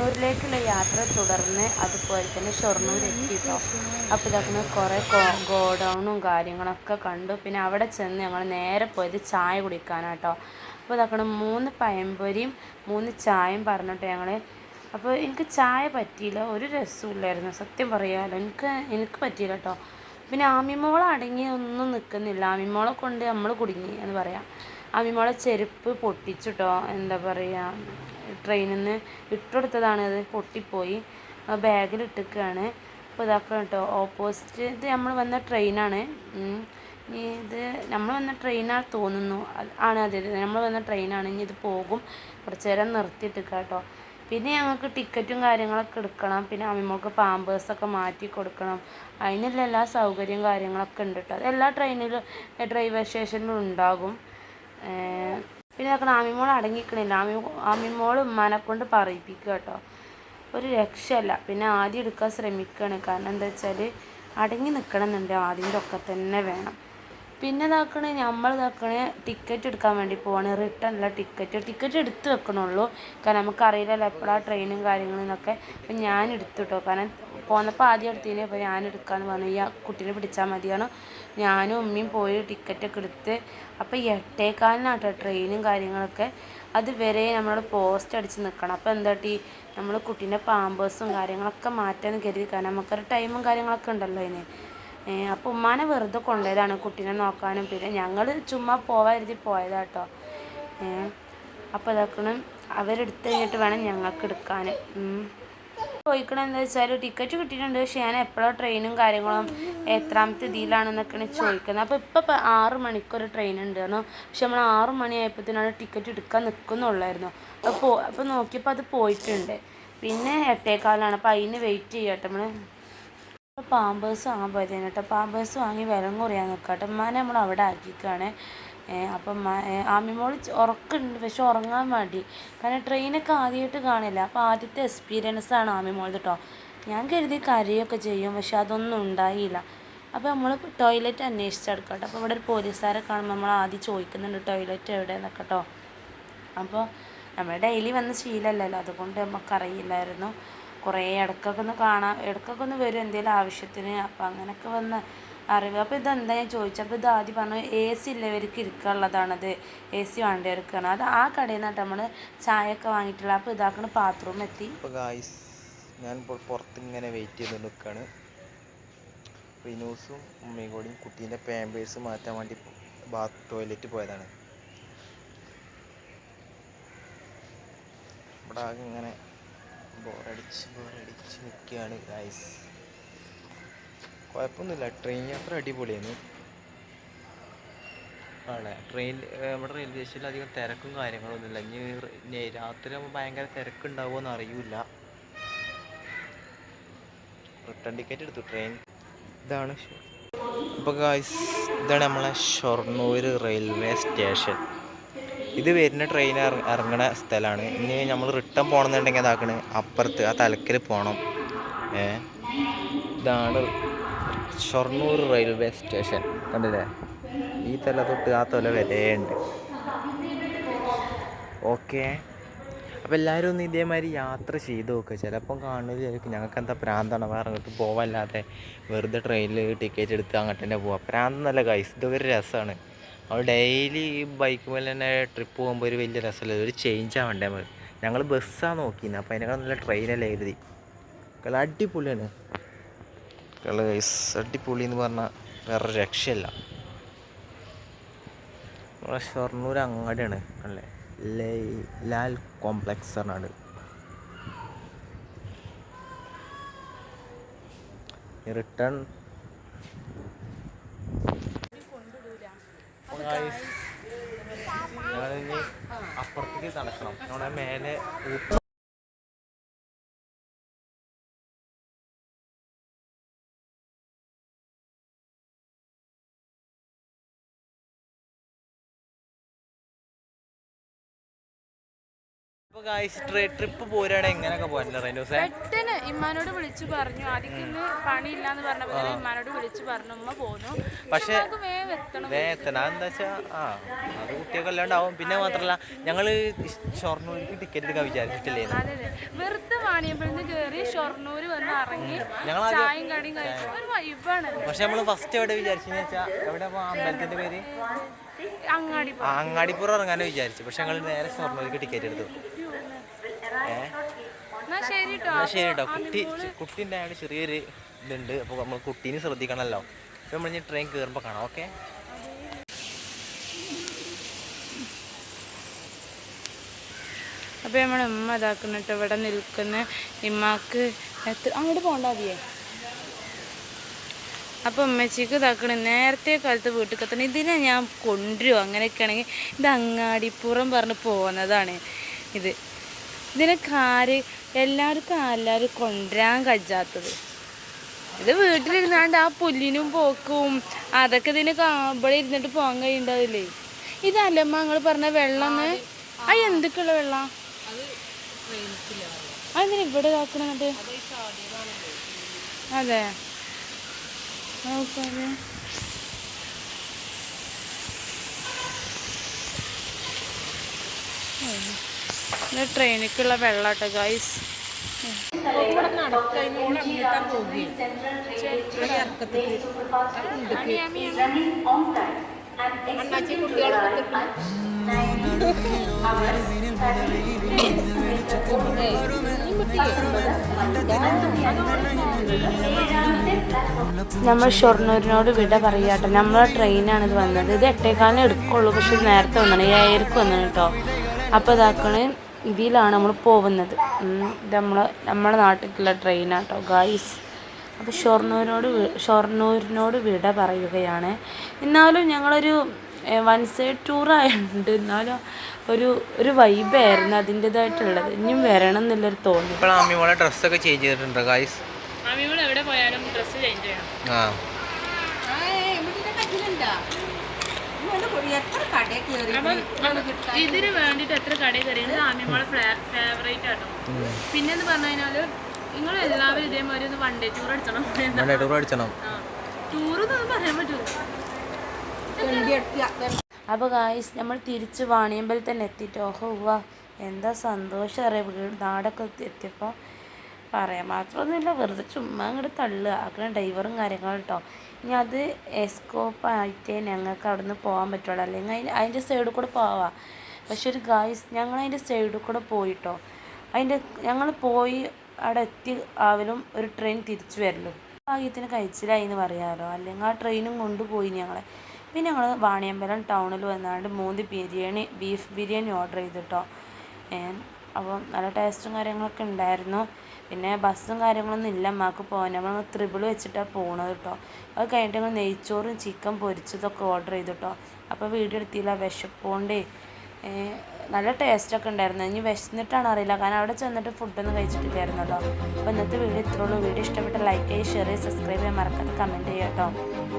ഷൊർണൂരിലേക്കുള്ള യാത്ര തുടർന്ന് അതുപോലെ തന്നെ ഷൊർണൂർ എത്തിയിട്ടോ. അപ്പോൾ ഇതൊക്കെ കുറേ ഗോഡൗണും കാര്യങ്ങളൊക്കെ കണ്ടു. പിന്നെ അവിടെ ചെന്ന് ഞങ്ങൾ നേരെ പോയത് ചായ കുടിക്കാനാട്ടോ. അപ്പോൾ ഇതൊക്കെ 3 പഴംപൊരിയും 3 ചായയും പറഞ്ഞിട്ട് ഞങ്ങൾ. അപ്പോൾ എനിക്ക് ചായ പറ്റിയില്ല, ഒരു രസമില്ലായിരുന്നു സത്യം പറയാമല്ലോ. എനിക്ക് പറ്റിയില്ല കേട്ടോ. പിന്നെ ആമിമോളെ അടങ്ങി ഒന്നും നിൽക്കുന്നില്ല. ആമിമോളെ കൊണ്ട് നമ്മൾ കുടുങ്ങി എന്ന് പറയാം. ആമിമോളെ ചെരുപ്പ് പൊട്ടിച്ചിട്ടോ, എന്താ പറയുക, ട്രെയിനിൽ നിന്ന് ഇട്ടെടുത്തതാണ്, അത് പൊട്ടിപ്പോയി. ബാഗിലിട്ടിക്കുകയാണ്. അപ്പോൾ ഇതാക്കണം കേട്ടോ. ഓപ്പോസിറ്റ് ഇത് നമ്മൾ വന്ന ട്രെയിനാണ്. ഇത് നമ്മൾ വന്ന ട്രെയിനാണ് തോന്നുന്നു. അതെ നമ്മൾ വന്ന ട്രെയിനാണ്. ഇനി ഇത് പോകും, കുറച്ച് നേരം നിർത്തിയിട്ടിരിക്കുക കേട്ടോ. പിന്നെ ഞങ്ങൾക്ക് ടിക്കറ്റും കാര്യങ്ങളൊക്കെ എടുക്കണം. പിന്നെ അമ്മിമോൾക്ക് പാമ്പേഴ്സൊക്കെ മാറ്റി കൊടുക്കണം. അതിനുള്ള എല്ലാ സൗകര്യവും കാര്യങ്ങളൊക്കെ ഉണ്ട് കേട്ടോ. അത് എല്ലാ ട്രെയിനിലും റെയിൽവേ സ്റ്റേഷനിലും ഉണ്ടാകും. പിന്നെ നോക്കണം, ആമിമോൾ അടങ്ങിക്കണില്ല. ആമിമോൾ ഉമ്മാനെ കൊണ്ട് പറയിപ്പിക്കുക കേട്ടോ. ഒരു രക്ഷയല്ല. പിന്നെ ആദ്യം എടുക്കാൻ ശ്രമിക്കുകയാണ്. കാരണം എന്താ വെച്ചാൽ അടങ്ങി നിൽക്കണം എന്നുണ്ട്, ആദ്യം ഒക്കെ തന്നെ വേണം. പിന്നെ നമ്മൾ ടിക്കറ്റ് എടുക്കാൻ വേണ്ടി പോവാണ്. റിട്ടേൺ അല്ല, ടിക്കറ്റ് എടുത്ത് വെക്കണുള്ളൂ. കാരണം നമുക്കറിയില്ലല്ലോ എപ്പോഴാണ് ട്രെയിനും കാര്യങ്ങളും എന്നൊക്കെ. അപ്പം ഞാൻ എടുത്തു കേട്ടോ. കാരണം പോന്നപ്പോൾ ആദ്യം എടുത്തതിന്. അപ്പോൾ ഞാൻ എടുക്കാമെന്ന് പറഞ്ഞു. ഈ കുട്ടീനെ പിടിച്ചാൽ മതിയാണ്. ഞാനും ഉമ്മയും പോയി ടിക്കറ്റൊക്കെ എടുത്ത്. അപ്പോൾ 8:15 ട്രെയിനും കാര്യങ്ങളൊക്കെ. അതുവരെ നമ്മൾ പോസ്റ്റ് അടിച്ച് നിൽക്കണം. അപ്പോൾ എന്താട്ടി നമ്മൾ കുട്ടീൻ്റെ പാമ്പേഴ്സും കാര്യങ്ങളൊക്കെ മാറ്റാമെന്ന് കരുതി. കാരണം നമുക്കൊരു ടൈമും കാര്യങ്ങളൊക്കെ ഉണ്ടല്ലോ അതിന്. അപ്പോൾ ഉമ്മാനെ വെറുതെ കൊണ്ടുപോയതാണ് കുട്ടീനെ നോക്കാനും. പിന്നെ ഞങ്ങൾ ചുമ്മാ പോവാതിരുത്തി പോയതാട്ടോ. അപ്പോൾ ഇതാക്കണം, അവരെടുത്ത് കഴിഞ്ഞിട്ട് വേണം ഞങ്ങൾക്ക് എടുക്കാൻ. ചോദിക്കണം എന്താ വെച്ചാൽ ടിക്കറ്റ് കിട്ടിയിട്ടുണ്ട്, പക്ഷേ ഞാൻ എപ്പോഴാണ് ട്രെയിനും കാര്യങ്ങളും എത്രാമത്തെ ഇതിലാണെന്നൊക്കെയാണ് ചോദിക്കുന്നത്. അപ്പോൾ ഇപ്പോൾ 6 മണിക്കൊരു ട്രെയിൻ ഉണ്ടായിരുന്നു. പക്ഷെ നമ്മൾ 6 മണിയായപ്പോഴത്തേനാണ് ടിക്കറ്റ് എടുക്കാൻ നിൽക്കുന്നുള്ളായിരുന്നു. അപ്പോൾ നോക്കിയപ്പോൾ അത് പോയിട്ടുണ്ട്. പിന്നെ 8:15. അപ്പോൾ അതിന് വെയിറ്റ് ചെയ്യട്ടെ നമ്മൾ. പാമ്പേഴ്സ് വാങ്ങാൻ പോയതേനെ കേട്ടോ. പാമ്പേഴ്സ് വാങ്ങി വിലം കുറയാൻ നിൽക്കട്ടെ. ഉമ്മാനെ നമ്മൾ അവിടെ ആക്കിക്കുകയാണ്. അപ്പം ആമിമോൾ ഉറക്കമുണ്ട്, പക്ഷെ ഉറങ്ങാൻ മടി. കാരണം ട്രെയിനൊക്കെ ആദ്യമായിട്ട് കാണില്ല. അപ്പോൾ ആദ്യത്തെ എക്സ്പീരിയൻസാണ് ആമിമോൾ കേട്ടോ. ഞാൻ കരുതി കരയൊക്കെ ചെയ്യും, പക്ഷെ അതൊന്നും ഉണ്ടായില്ല. അപ്പോൾ നമ്മൾ ടോയ്ലറ്റ് അന്വേഷിച്ചെടുക്കാം കേട്ടോ. അപ്പോൾ ഇവിടെ ഒരു പോലീസുകാരെ കാണുമ്പോൾ നമ്മൾ ആദ്യം ചോദിക്കുന്നുണ്ട് ടോയ്ലറ്റ് എവിടെയെന്നൊക്കെ കേട്ടോ. അപ്പോൾ നമ്മൾ ഡെയിലി വന്ന് ശീലമല്ലല്ലോ, അതുകൊണ്ട് നമുക്കറിയില്ലായിരുന്നു. കുറേ ഇടയ്ക്കൊക്കെ ഒന്ന് വരും എന്തെങ്കിലും ആവശ്യത്തിന്. അപ്പോൾ അങ്ങനെയൊക്കെ വന്ന് അറിവ്. അപ്പോൾ ഇതെന്താ ഞാൻ ചോദിച്ചപ്പോൾ ഇത് ആദ്യം പറഞ്ഞു AC ഇല്ലവർക്ക് ഇരിക്കാനുള്ളതാണത്, AC വേണ്ടവർക്കാണ്. അത് ആ കടയിൽ നിന്നിട്ട് നമ്മൾ ചായയൊക്കെ വാങ്ങിയിട്ടുള്ള. അപ്പോൾ ഇതാക്കണ ബാത്റൂം എത്തി. അപ്പോൾ ഗായ്സ്, ഞാനിപ്പോൾ പുറത്ത് ഇങ്ങനെ വെയിറ്റ് ചെയ്ത് നിൽക്കുകയാണ്. റിനൂസും ഉമ്മയും കൂടിയും കുട്ടീൻ്റെ പാമ്പേഴ്സ് മാറ്റാൻ വേണ്ടി ടോയ്ലറ്റ് പോയതാണ്. ഇവിടെ ആകെ ഇങ്ങനെ ബോറടിച്ച് നിൽക്കുകയാണ് ഗായ്സ്. കുഴപ്പമൊന്നുമില്ല, ട്രെയിൻ യാത്ര അടിപൊളിയാണ്. ആണ് നമ്മുടെ റെയിൽവേ സ്റ്റേഷനിൽ അധികം തിരക്കും കാര്യങ്ങളൊന്നുമില്ല. ഇനി രാത്രി ആകുമ്പോൾ ഭയങ്കര തിരക്കുണ്ടാവുമോയെന്ന് അറിയില്ല. റിട്ടേൺ ടിക്കറ്റ് എടുത്തു ട്രെയിൻ. ഇതാണ്. അപ്പോൾ ഗായ്സ്, ഇതാണ് നമ്മളെ ഷൊർണൂർ റെയിൽവേ സ്റ്റേഷൻ. ഇത് വരുന്ന ട്രെയിൻ ഇറങ്ങുന്ന സ്ഥലമാണ്. ഇനി നമ്മൾ റിട്ടേൺ പോകണമെന്നുണ്ടെങ്കിൽ അതാക്കണ് അപ്പുറത്ത് ആ തലക്കൽ പോകണം. ഇതാണ് ഷൊർണൂർ റെയിൽവേ സ്റ്റേഷൻ. കണ്ടില്ലേ, ഈ തല തൊട്ട് ആ തല വരെയുണ്ട്. ഓക്കെ, അപ്പോൾ എല്ലാവരും ഒന്ന് ഇതേമാതിരി യാത്ര ചെയ്ത് നോക്കുക. ചിലപ്പം കാണുന്നതായിരിക്കും ഞങ്ങൾക്ക് എന്താ പ്രാന്താണ്, വേറെ അങ്ങോട്ട് പോവല്ലാതെ വെറുതെ ട്രെയിനിൽ ടിക്കറ്റ് എടുത്ത് അങ്ങോട്ട് തന്നെ പോവാം. പ്രാന്തെന്നല്ല ഗൈസ്, ഇതൊക്കെ ഒരു രസമാണ്. നമ്മൾ ഡെയിലി ബൈക്ക് മേലെ തന്നെ ട്രിപ്പ് പോകുമ്പോൾ ഒരു വലിയ രസമല്ല, ഒരു ചേഞ്ച് ആവണ്ടേ നമ്മൾ. ഞങ്ങൾ ബസ്സാണ് നോക്കിയത്, അപ്പോൾ അതിനേക്കാൾ നല്ല ട്രെയിനല്ലേ എഴുതി. അടിപൊളിയാണ് ഗൈസ്, അടിപൊളി എന്ന് പറഞ്ഞാൽ വേറെ രക്ഷയല്ല. നമ്മളെ ഷൊർണൂർ അങ്ങാടിയാണ് അല്ലേ, ലാൽ കോംപ്ലക്സ് ആണ്. റിട്ടേൺ ഞാനിനി അപ്പുറത്തേക്ക് നടക്കണം. നമ്മളെ മേലെ അപ്പോൾ ഗായ്സ്, ട്രിപ്പ് പോരാണെങ്കിൽ എങ്ങനെയൊക്കെ പോകാനില്ല റൈനോസേ? പെട്ടെന്ന് ഇമ്മാനോട് വിളിച്ചു പറഞ്ഞു. ആദ്യം പണിയില്ലാന്ന് പറഞ്ഞപ്പോൾ ഇമ്മാനോട് വിളിച്ചു പറഞ്ഞു, ഉമ്മ പോന്നു. പക്ഷേ എത്തണം. എന്താ വെച്ചാൽ അത് കുട്ടിയൊക്കെ അല്ലാണ്ടാവും. പിന്നെ മാത്രമല്ല, ഞങ്ങൾ ഷൊർണൂർക്ക് ടിക്കറ്റ് എടുക്കാൻ വിചാരിച്ചിട്ടില്ലേ. വെറുതെ വാണിയമ്പലത്തിൽ നിന്ന് കയറി ഷൊർണൂർ വന്ന് ഇറങ്ങി ചായയും കടിയും കഴിച്ചു ഒരു വൈബാണ്. പക്ഷെ നമ്മൾ ഫസ്റ്റ് എവിടെ വിചാരിച്ചെന്ന് വെച്ചാൽ എവിടെ അമ്പലത്തിന്റെ പേര് അങ്ങാടിപ്പുറം ഇറങ്ങാനോ വിചാരിച്ചു. പക്ഷെ ഞങ്ങൾ നേരെ ഷൊർണൂർക്ക് ടിക്കറ്റ് എടുത്തു. ശരി കേട്ടോ. കുട്ടീൻ്റെ ആയിട്ട് ചെറിയൊരു ഇതുണ്ട്. അപ്പോൾ നമ്മൾ കുട്ടീനെ ശ്രദ്ധിക്കണമല്ലോ. അപ്പോൾ നമ്മൾ ഇനി ട്രെയിൻ കയറുമ്പോൾ കാണാം. ഓക്കെ. അപ്പോൾ നമ്മൾ ഉമ്മ ഇതാക്കുന്നിട്ട് ഇവിടെ നിൽക്കുന്ന ഇമ്മാക്ക് അങ്ങോട്ട് പോകണ്ടാതിയേ. അപ്പോൾ ഉമ്മച്ചിക്ക് ഇതാക്കണ നേരത്തെ കാലത്ത് വീട്ടിൽ കത്തണം. ഇതിനെ ഞാൻ കൊണ്ടുവരും. അങ്ങനെയൊക്കെ ആണെങ്കിൽ ഇത് അങ്ങാടിപ്പുറം പറഞ്ഞ് പോകുന്നതാണ്. ഇതിനൊക്കെ എല്ലാവർക്കും കൊണ്ടുവരാൻ കഴിയാത്തത്. ഇത് വീട്ടിലിരുന്നാണ്ട് ആ പുല്ലിനും പോക്കും അതൊക്കെ ഇതിന് ഇവിടെ ഇരുന്നിട്ട് പോകാൻ കഴിയുണ്ടാവില്ലേ. ഇതല്ലമ്മ നിങ്ങൾ പറഞ്ഞ വെള്ളം എന്തൊക്കെയുള്ള വെള്ളം അതെന്തിനാ ഇവിടെ ഇതാക്കണത്? അതെ നോക്കാതെ ട്രെയിനിക്കുള്ള വെള്ളം കേട്ടോ ഗൈസ്. നമ്മൾ ഷൊർണൂരിനോട് വിട പറയാട്ടോ. നമ്മളെ ട്രെയിനാണ് ഇത് വന്നത്. ഇത് 8:15 എടുക്കുള്ളൂ. പക്ഷെ നേരത്തെ വന്നാണ് 7:00 വന്നാണ് കേട്ടോ. അപ്പോൾ ഇതാക്കണേ ഇതിലാണ് നമ്മൾ പോകുന്നത്. ഇത് നമ്മളെ നാട്ടിലേക്കുള്ള ട്രെയിനാട്ടോ ഗായ്സ്. അപ്പോൾ ഷൊർണൂരിനോട് വിട പറയുകയാണ്. എന്നാലും ഞങ്ങളൊരു 1 സൈഡ് ടൂറായിട്ടുണ്ട്. എന്നാലും ഒരു വൈബായിരുന്നു അതിൻ്റെതായിട്ടുള്ളത്. ഇനിയും വരണം എന്നുള്ളൊരു തോന്നി. ഇപ്പോൾ അമ്മിമോളെ ഡ്രസ്സൊക്കെ ചേഞ്ച് ചെയ്തിട്ടുണ്ട് ഗായ്സ്. അമ്മിമോൾ എവിടെ പോയാലും ഡ്രസ്സ് ചേഞ്ച് ചെയ്യണം. ഇതിന് വേണ്ടിയിട്ട് എത്ര കടയിൽ കയറിയത് അമ്മിമോളെ ഫേവറേറ്റ് ആട്ടോ. പിന്നെന്ന് പറഞ്ഞു കഴിഞ്ഞാല് നിങ്ങൾ എല്ലാവരും ഇതേമാതിരി ഒന്ന് വൺ ഡേ ടൂർ അടിച്ചണം. ടൂറൊന്നും പറയാൻ പറ്റൂല. അപ്പോൾ ഗായ്സ് നമ്മൾ തിരിച്ച് വാണിയമ്പലത്തിൽ തന്നെ എത്തിയിട്ട് ഓഹോ എന്താ സന്തോഷം അറിയാം. നാടൊക്കെ എത്തിയപ്പോൾ പറയാൻ മാത്രമൊന്നുമില്ല. വെറുതെ ചുമ്മാ അങ്ങോട്ട് തള്ളുക അങ്ങനെ ഡ്രൈവറും കാര്യങ്ങളും കേട്ടോ. ഇനി അത് എസ്കോപ്പായിട്ടേ ഞങ്ങൾക്ക് അവിടെ നിന്ന് പോകാൻ പറ്റുള്ളൂ. അല്ലെങ്കിൽ അതിൻ്റെ സൈഡിൽ കൂടെ പോവാം. പക്ഷെ ഒരു ഗായ്സ് ഞങ്ങൾ അതിൻ്റെ സൈഡിൽ കൂടെ പോയിട്ടോ. ഞങ്ങൾ പോയി അവിടെ എത്തി ആവലും ഒരു ട്രെയിൻ തിരിച്ചു വരലും ഭാഗ്യത്തിന് കഴിച്ചിലായി എന്ന് പറയാമല്ലോ. അല്ലെങ്കിൽ ആ ട്രെയിനും കൊണ്ടുപോയി ഞങ്ങളെ. പിന്നെ ഞങ്ങൾ വാണിയമ്പലം ടൗണിൽ വന്നാണ്ട് 3 ബീഫ് ബിരിയാണി ഓർഡർ ചെയ്തിട്ടോ. അപ്പോൾ നല്ല ടേസ്റ്റും കാര്യങ്ങളൊക്കെ ഉണ്ടായിരുന്നു. പിന്നെ ബസ്സും കാര്യങ്ങളൊന്നും ഇല്ല അമ്മക്ക് പോകാൻ. നമ്മൾ ത്രിബിൾ വെച്ചിട്ടാണ് പോകണത് കേട്ടോ. അത് കഴിഞ്ഞിട്ട് ഞങ്ങൾ നെയ്ച്ചോറും ചിക്കൻ പൊരിച്ചതൊക്കെ ഓർഡർ ചെയ്തിട്ടോ. അപ്പോൾ വീഡിയോ എടുത്തില്ല വിശപ്പോണ്ടേ. നല്ല ടേസ്റ്റൊക്കെ ഉണ്ടായിരുന്നു. ഇനി വിശന്നിട്ടാണ് അറിയില്ല, കാരണം അവിടെ ചെന്നിട്ട് ഫുഡൊന്നും കഴിച്ചിട്ടില്ലായിരുന്നല്ലോ. അപ്പോൾ ഇന്നത്തെ വീഡിയോ ഇത്രയുള്ളൂ. വീഡിയോ ഇഷ്ടപ്പെട്ട ലൈക്ക് ചെയ്യുക, ഷെയർ ചെയ്യുക, സബ്സ്ക്രൈബ് ചെയ്യാൻ മറക്കാതെ കമൻറ്റ് ചെയ്യുക കേട്ടോ.